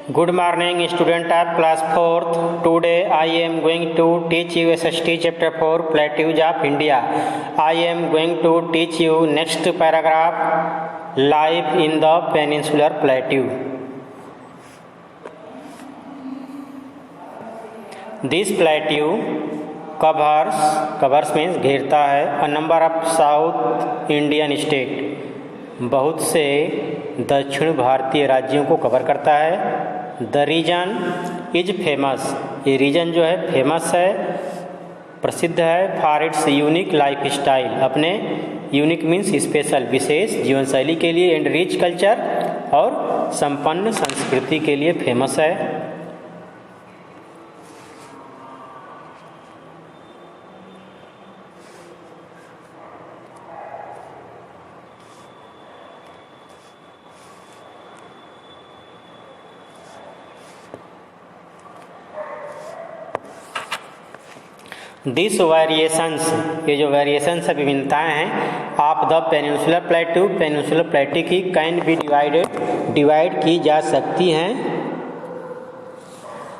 Good morning, student of class 4th. Today I am going to teach you SST chapter 4 Plateaus of India. I am going to teach you next paragraph, life in the peninsular plateau. This plateau covers means घेरता है a number of South Indian state, बहुत से दक्षिण भारतीय राज्यों को cover करता है। The region is famous, ये रीजन जो है फेमस है, प्रसिद्ध है for it's unique life style, अपने यूनिक मीन्स स्पेशल विशेष जीवन शैली के लिए, एंड रिच कल्चर और संपन्न संस्कृति के लिए फेमस है। दिस वेरिएशंस, ये जो वेरिएशंस है, विभिन्नताएँ हैं, ऑफ द पेनिनसुलर प्लेटू, पेनिनसुलर प्लेटू की कैन बी डिवाइड की जा सकती हैं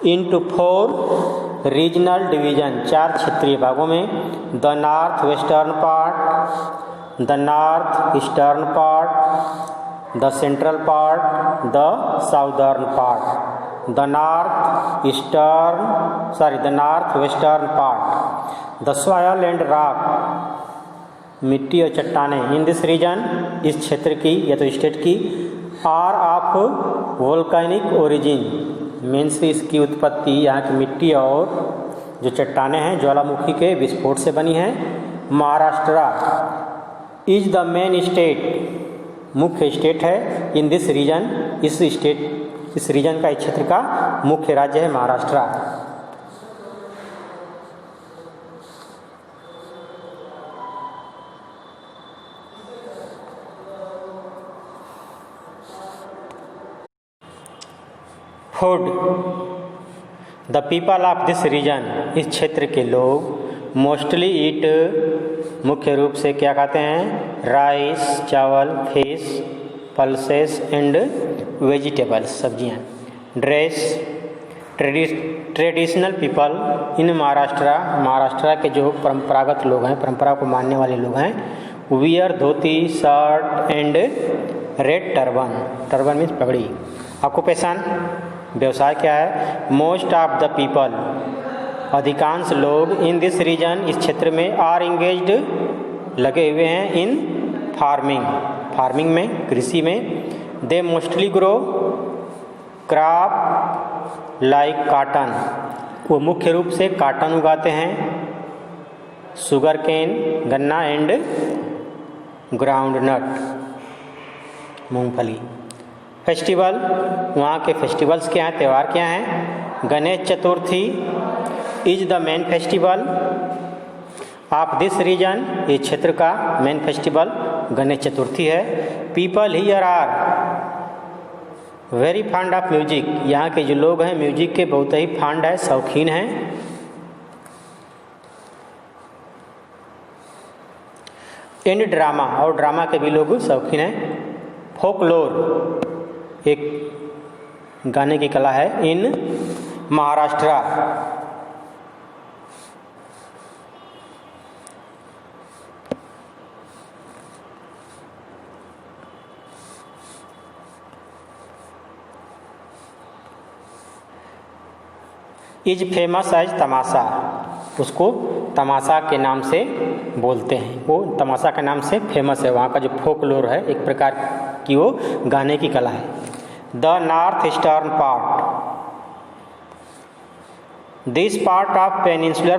इनटू 4 रीजनल डिवीजन, 4 क्षेत्रीय भागों में। The north western part, the north eastern part, the central part, the southern part. The north western part, the soil and rock, मिट्टी और चट्टानें, इन दिस रीजन, इस क्षेत्र की या तो स्टेट की, are of volcanic origin, means इसकी उत्पत्ति, यहाँ की मिट्टी और जो चट्टानें हैं ज्वालामुखी के विस्फोट से बनी हैं। Maharashtra is the main state, मुख्य स्टेट है इन दिस रीजन, इस रीजन का, इस क्षेत्र का मुख्य राज्य है Maharashtra. Food, the people of this region, इस क्षेत्र के लोग मोस्टली ईट, मुख्य रूप से क्या खाते हैं, राइस चावल, फिश, पल्सेस एंड वेजिटेबल्स, सब्जियां। Dress, traditional people in Maharashtra के जो परंपरागत लोग हैं, परंपरा को मानने वाले लोग हैं, wear dhoti, shirt and red turban means पगड़ी। ऑक्यूपेशन, व्यवसाय क्या है, मोस्ट ऑफ द पीपल, अधिकांश लोग, इन दिस रीजन, इस क्षेत्र में, आर इंगेज्ड, लगे हुए हैं, इन फार्मिंग में, कृषि में। They mostly grow crop like cotton, वो मुख्य रूप से कॉटन उगाते हैं, शुगर केन, गन्ना एंड ग्राउंडनट, मूंगफली। फेस्टिवल, वहाँ के फेस्टिवल्स क्या हैं, त्यौहार क्या हैं, Ganesh Chaturthi is the main festival of this region, ये क्षेत्र का मेन फेस्टिवल गणेश चतुर्थी है। People here are very fond of music, यहाँ के जो लोग हैं म्यूजिक के बहुत ही फॉन्ड है, शौकीन हैं। एंड ड्रामा, और ड्रामा के भी लोग शौकीन हैं। फोकलोर, एक गाने की कला है इन महाराष्ट्र। इज फेमस एज तमाशा, उसको तमाशा के नाम से बोलते हैं, वो तमाशा के नाम से फेमस है। वहाँ का जो फोकलोर है, एक प्रकार की वो गाने की कला है। The north eastern part, this part of peninsular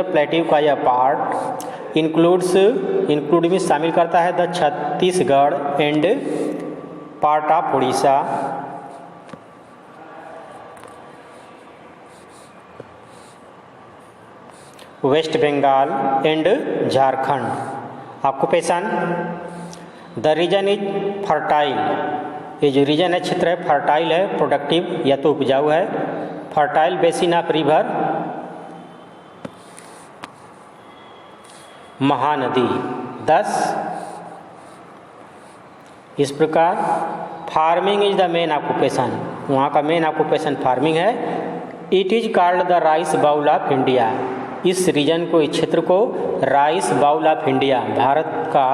plateau का यह पार्ट इंक्लूड में शामिल करता है the Chhattisgarh and part of Orissa, West Bengal and Jharkhand. Occupation, the region is fertile, ये जो रीजन है, क्षेत्र है, फर्टाइल है, प्रोडक्टिव या तो उपजाऊ है। Fertile basin of river, Mahanadi. 10 इस प्रकार farming is the main occupation, वहाँ का मेन ऑक्यूपेशन फार्मिंग है। It is called the rice bowl of India, इस रीजन को, इस क्षेत्र को rice bowl of India, Bharat का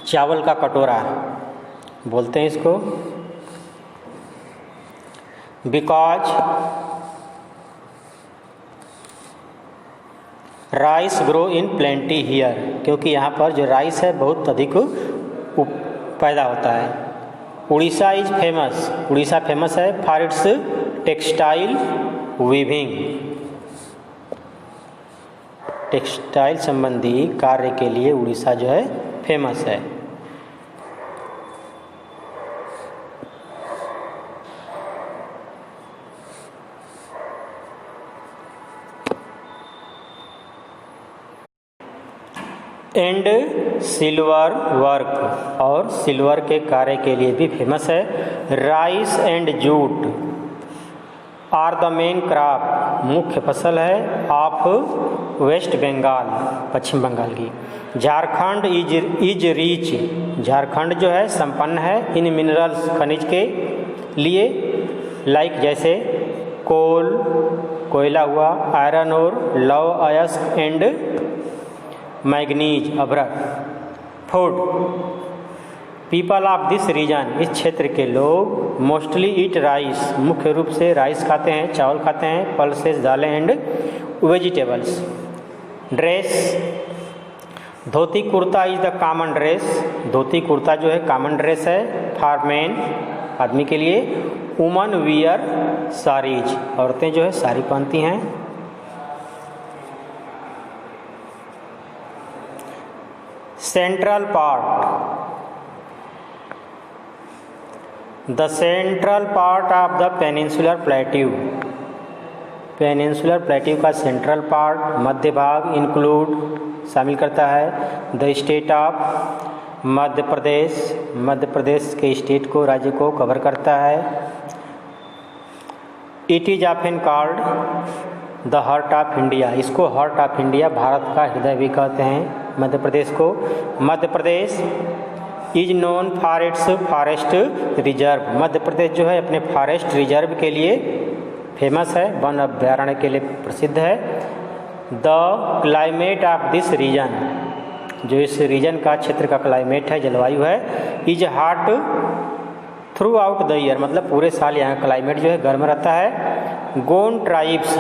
चावल का कटोरा बोलते हैं इसको। Because rice grow in plenty here, क्योंकि यहाँ पर जो राइस है बहुत अधिक पैदा होता है। Orissa is famous, Orissa famous है for its textile weaving, textile संबंधी कार्य के लिए उड़ीसा जो है फेमस है। एंड सिल्वर वर्क, और सिल्वर के कार्य के लिए भी फेमस है। Rice and jute are the main crop, मुख्य फसल है ऑफ वेस्ट बंगाल, पश्चिम बंगाल की। झारखंड इज रीच, झारखंड जो है संपन्न है इन मिनरल्स, खनिज के लिए, लाइक जैसे कोल, कोयला हुआ, आयरन और लव अयस्क एंड मैग्नीज, अभ्रक। Food, people of this region, इस क्षेत्र के लोग मोस्टली ईट राइस, मुख्य रूप से राइस खाते हैं, चावल खाते हैं, पल्सेस, दालें and vegetables. Dress, dhoti kurta is the common dress, dhoti kurta जो है कॉमन ड्रेस है फॉर मेन, आदमी के लिए। वुमन वियर साड़ीज, औरतें जो है साड़ी पहनती हैं। Central part, the central part of the peninsular plateau, peninsular plateau का सेंट्रल पार्ट, मध्य भाग, इंक्लूड शामिल करता है the state of Madhya Pradesh, Madhya Pradesh के स्टेट को, राज्य को कवर करता है। It is often called the heart of India, इसको हार्ट ऑफ इंडिया, भारत का हृदय भी कहते हैं मध्य प्रदेश को। Madhya Pradesh is known for its forest reserve, Madhya प्रदेश जो है अपने फॉरेस्ट रिजर्व के लिए फेमस है, वन अभ्यारण्य के लिए प्रसिद्ध है। The climate of this region, जो इस रीजन का, क्षेत्र का क्लाइमेट है, जलवायु है, is hot through out the year, मतलब पूरे साल यहाँ क्लाइमेट जो है गर्म रहता है। गोंड ट्राइब्स,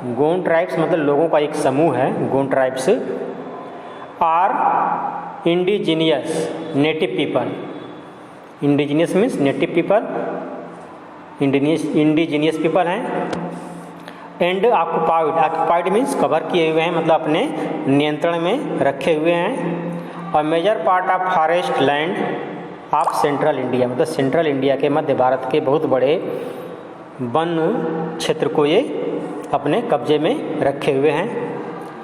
गोंड ट्राइब्स मतलब लोगों का एक समूह है, Gond tribes are indigenous native people, indigenous means native people, indigenous people हैं। And occupied, occupied means cover किए हुए हैं, मतलब अपने नियंत्रण में रखे हुए हैं। और major part of forest land of central India, मतलब सेंट्रल इंडिया के, मध्य भारत के बहुत बड़े वन क्षेत्र को ये अपने कब्जे में रखे हुए हैं।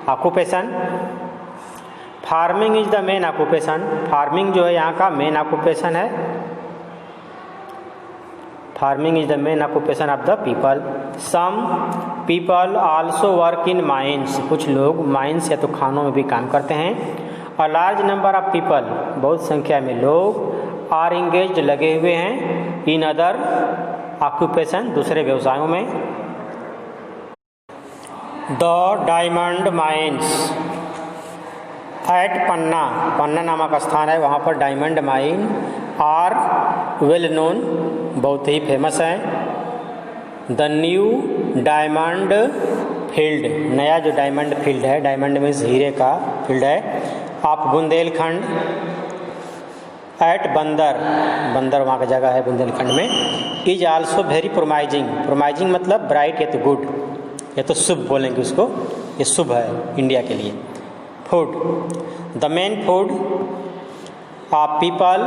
Occupation, farming is the main occupation, farming जो है यहाँ का मेन ऑक्यूपेशन है। Farming is the main occupation of the people. Some people also work in mines, कुछ लोग माइंस या तो खानों में भी काम करते हैं। A large number of people, बहुत संख्या में लोग आर इंगेज्ड, लगे हुए हैं, इन अदर ऑक्यूपेशन, दूसरे व्यवसायों में। The diamond mines at Panna, Panna नामक स्थान है, वहाँ पर diamond mine are well known, बहुत ही फेमस है। द न्यू डायमंड फील्ड, नया जो डायमंड फील्ड है, डायमंड मीन्स हीरे का फील्ड है, आप बुंदेलखंड एट बंदर, बंदर वहाँ का जगह है बुंदेलखंड में। इज आल्सो वेरी प्रोमाइजिंग, प्रोमाइजिंग मतलब ब्राइट या तो गुड, या तो शुभ बोलेंगे उसको, ये शुभ है इंडिया के लिए। Food, the main food of people,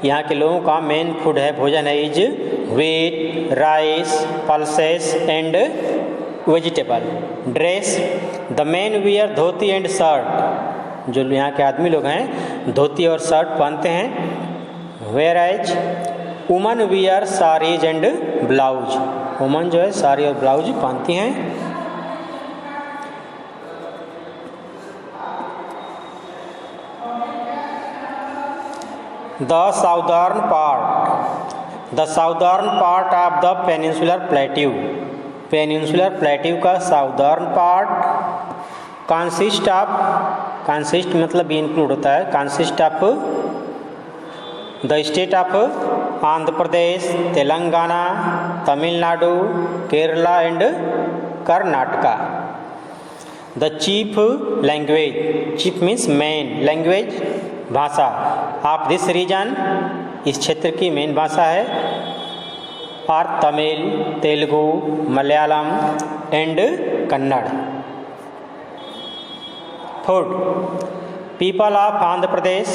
यहाँ के लोगों का मेन फूड है, भोजन है, is wheat, rice, pulses and vegetable. Dress, the main wear dhoti and shirt, जो यहाँ के आदमी लोग हैं धोती और शर्ट पहनते हैं। Whereas women wear saris and blouse, women जो है साड़ी और ब्लाउज पहनती हैं। The southern part, the southern part of the peninsular plateau, peninsular plateau का southern part consist of, consist मतलब इंक्लूड होता है, consist of the state of Andhra Pradesh, Telangana, Tamil Nadu, Kerala and Karnataka. The chief language, chief means main, language भाषा of this region, इस क्षेत्र की main भाषा है और Tamil, Telugu, Malayalam and Kannada. Food, people of Andhra Pradesh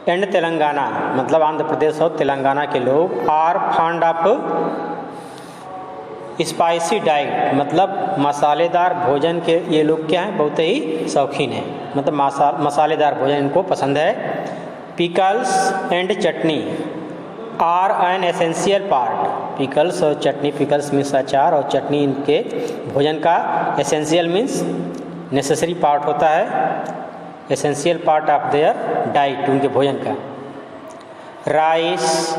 and Telangana, मतलब आंध्र प्रदेश और तेलंगाना के लोग are fond of spicy diet, मतलब मसालेदार भोजन के ये लोग क्या हैं, बहुत ही शौकीन हैं, मतलब मसालेदार भोजन इनको पसंद है। Pickles and chutney are an essential part, pickles और चटनी, पिकल्स मीन्स अचार और चटनी इनके भोजन का एसेंशियल मीन्स नेसेसरी पार्ट होता है, essential part of their diet, उनके भोजन का। Rice,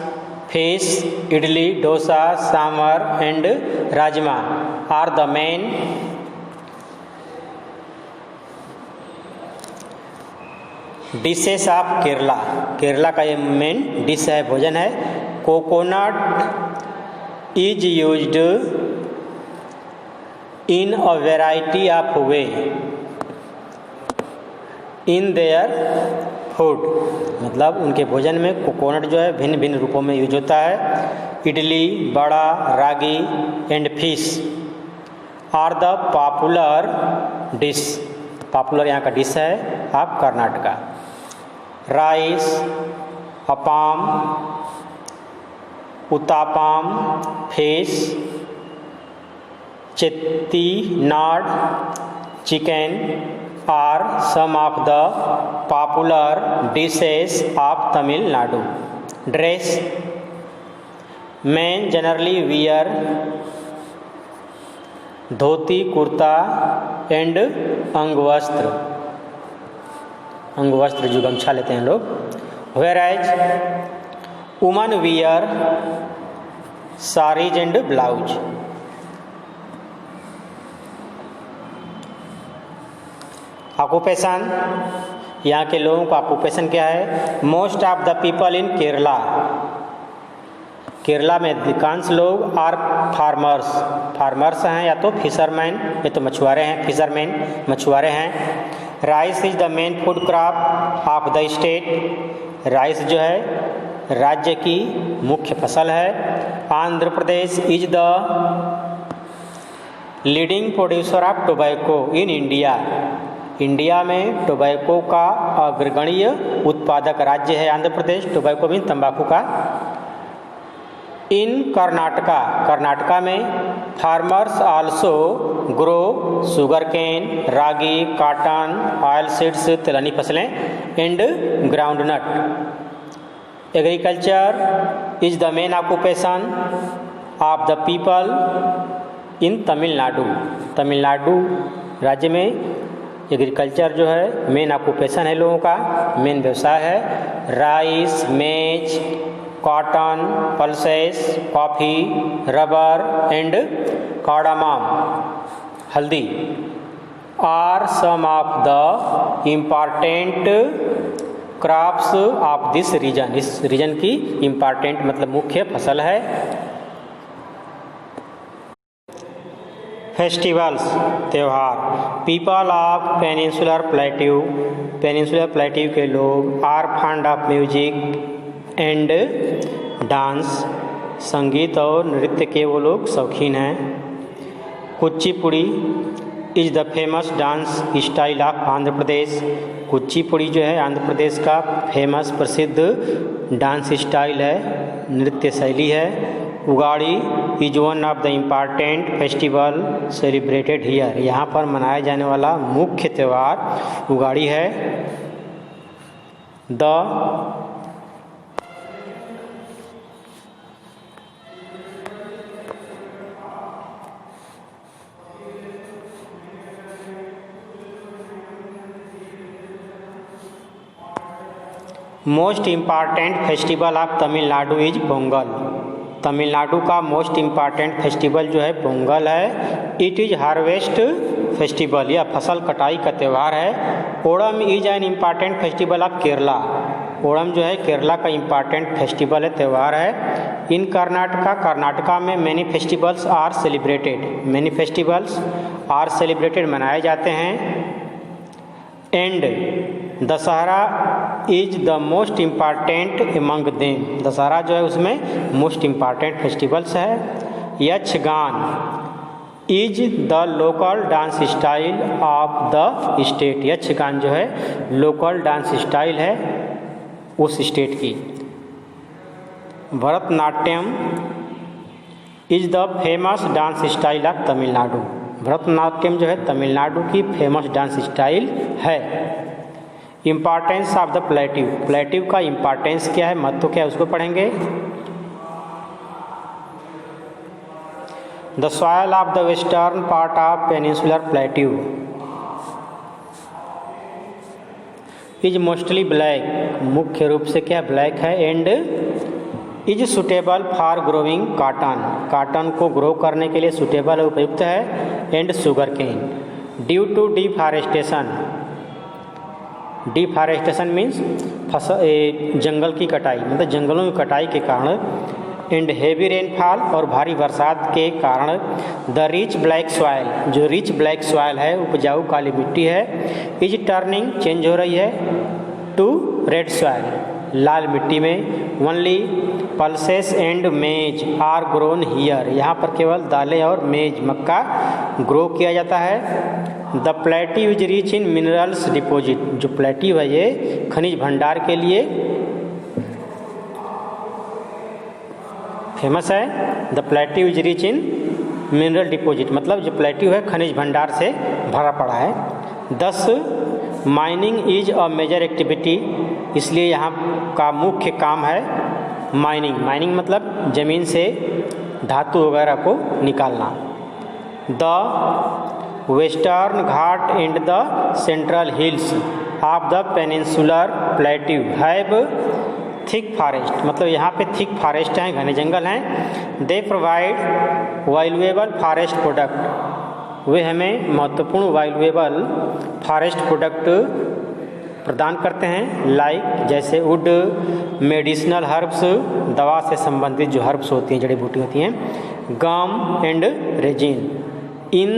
fish, idli, dosa, sambar and rajma are the main dishes of Kerala, Kerala का ये मेन डिश है, भोजन है। Coconut is used in a variety of way in their food, मतलब उनके भोजन में कोकोनट जो है भिन्न भिन्न रूपों में यूज होता है। Idli, vada, ragi and fish are the popular dish, popular यहाँ का डिश है of Karnataka. Rice, appam, uttapam, fish, Chettinad chicken are some of the popular dishes of Tamil Nadu. Dress, men generally wear dhoti, kurta and angavastra, angavastra जो गमछा लेते हैं लोग। Whereas women wear sarees and blouse। Occupation, यहाँ के लोगों का ऑक्यूपेशन क्या है? मोस्ट ऑफ द पीपल इन केरला, केरला में अधिकांश लोग आर फार्मर्स, फार्मर्स हैं या तो फिशरमैन, या तो मछुआरे हैं, फिशरमैन मछुआरे हैं। Rice is the main food crop of the state, rice जो है राज्य की मुख्य फसल है। Andhra Pradesh is the leading producer of tobacco in India, India में टोबैको का अग्रगण्य उत्पादक राज्य है आंध्र प्रदेश, टोबैको मीन तंबाकू का। इन कर्नाटका, कर्नाटका में farmers also grow sugar cane, ragi, cotton, oil seeds, तिलहनी फसलें and groundnut. Agriculture is the main occupation of the people in Tamil Nadu, Tamil Nadu राज्य में एग्रीकल्चर जो है मेन ऑक्यूपेशन है लोगों का, मेन व्यवसाय है। Rice, maize, cotton, pulses, coffee, rubber and cardamom, haldi are some of the important crops of this region, इस रीजन की इम्पॉर्टेंट मतलब मुख्य फसल है। फेस्टिवल्स, त्यौहार, people of peninsular plateau, peninsular plateau के लोग are fond of music and dance, संगीत और नृत्य के वो लोग शौकीन हैं। Kuchipudi is the famous dance style of Andhra Pradesh, Kuchipudi जो है आंध्र प्रदेश का फेमस प्रसिद्ध डांस स्टाइल है, नृत्य शैली है। Ugadi is one of the important festival celebrated here, यहाँ पर मनाया जाने वाला मुख्य त्यौहार उगाड़ी है। The most important festival of Tamil Nadu is Pongal. Tamil Nadu का मोस्ट इम्पॉर्टेंट फेस्टिवल जो है पोंगल है। इट इज हार्वेस्ट फेस्टिवल, यह फसल कटाई का त्यौहार है। Onam is an important festival of Kerala. Onam जो है केरला का इम्पॉर्टेंट फेस्टिवल है, त्यौहार है। इन कर्नाटका में many festivals are celebrated. Many festivals are celebrated, मनाए जाते हैं। And Dussehra is the most important among them. Dussehra जो है उसमें मोस्ट इम्पॉर्टेंट फेस्टिवल्स है। Yakshagana is the local dance style of the state. Yakshagana जो है लोकल डांस स्टाइल है उस स्टेट की। Bharatanatyam is the famous dance style of Tamil Nadu. Bharatanatyam जो है तमिलनाडु की फेमस डांस स्टाइल है। Importance of the प्लेटिव। प्लेटिव का इम्पॉर्टेंस क्या है, महत्व क्या है, उसको पढ़ेंगे। The soil of the western part of peninsular plateau is mostly black. मुख्य रूप से क्या ब्लैक है। And is suitable for growing cotton. Cotton को ग्रो करने के लिए सुटेबल उपयुक्त है। And sugar cane due to deforestation. Deforestation means जंगल की कटाई, मतलब जंगलों की कटाई के कारण। एंड हेवी रेनफॉल और भारी बरसात के कारण द रिच ब्लैक सॉयल, जो रिच ब्लैक सॉयल है, उपजाऊ काली मिट्टी है, इज टर्निंग, चेंज हो रही है, टू रेड सॉयल, लाल मिट्टी में। Only pulses and maize are grown here. यहाँ पर केवल दालें और मेज, मक्का ग्रो किया जाता है। The प्लेटिव is rich in minerals deposit. जो प्लेटिव है ये खनिज भंडार के लिए फेमस है। The प्लेटिव is rich in mineral deposit, मतलब जो प्लेटिव है खनिज भंडार से भरा पड़ा है। 10 mining is a major activity. इसलिए यहाँ का मुख्य काम है माइनिंग। माइनिंग मतलब जमीन से धातु वगैरह को निकालना। The western Ghat and the central hills of the peninsular plateau have thick forest, मतलब यहाँ पे थिक फॉरेस्ट हैं, घने जंगल हैं। They provide valuable forest product. वे हमें महत्वपूर्ण वैल्यूएबल फॉरेस्ट प्रोडक्ट प्रदान करते हैं। लाइक जैसे वुड, मेडिसिनल हर्ब्स, दवा से संबंधित जो हर्ब्स होती हैं, जड़ी बूटी होती हैं, gum and resin. In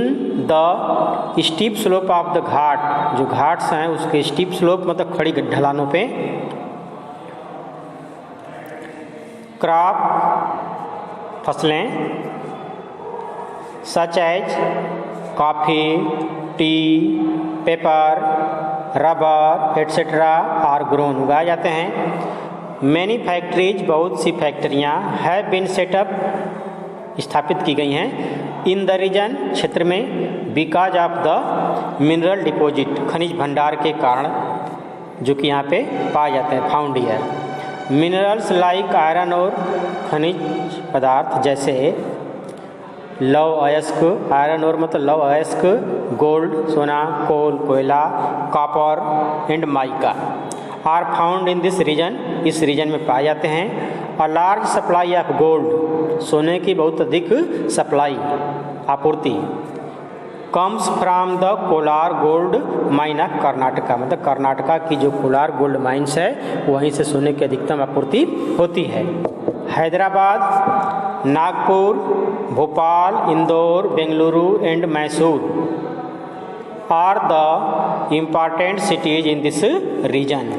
the steep slope of the Ghat, जो घाट्स हैं उसके स्टीप स्लोप मतलब खड़ी ढलानों पे क्रॉप फसलें such as coffee, tea, pepper, rubber etcetera are grown, उगाए जाते हैं। मैनी फैक्ट्रीज, बहुत सी फैक्ट्रियाँ हैव बीन सेटअप, स्थापित की गई हैं। इन द रीजन, क्षेत्र में, because of the mineral deposit, खनिज भंडार के कारण जो कि यहाँ पे पाए जाते हैं, found here. Minerals like iron और खनिज पदार्थ जैसे लौह अयस्क, आयरन और मतलब लौह अयस्क, गोल्ड सोना, कोल कोयला, copper and mica are found in this region, इस रीजन में पाए जाते हैं। A large supply of gold, सोने की बहुत अधिक सप्लाई, आपूर्ति, comes from the Kolar gold mine of Karnataka, मतलब कर्नाटका की जो कोलार गोल्ड माइंस है वहीं से सोने की अधिकतम आपूर्ति होती है। Hyderabad, Nagpur, Bhopal, Indore, Bengaluru and Mysore are the important cities in this reason.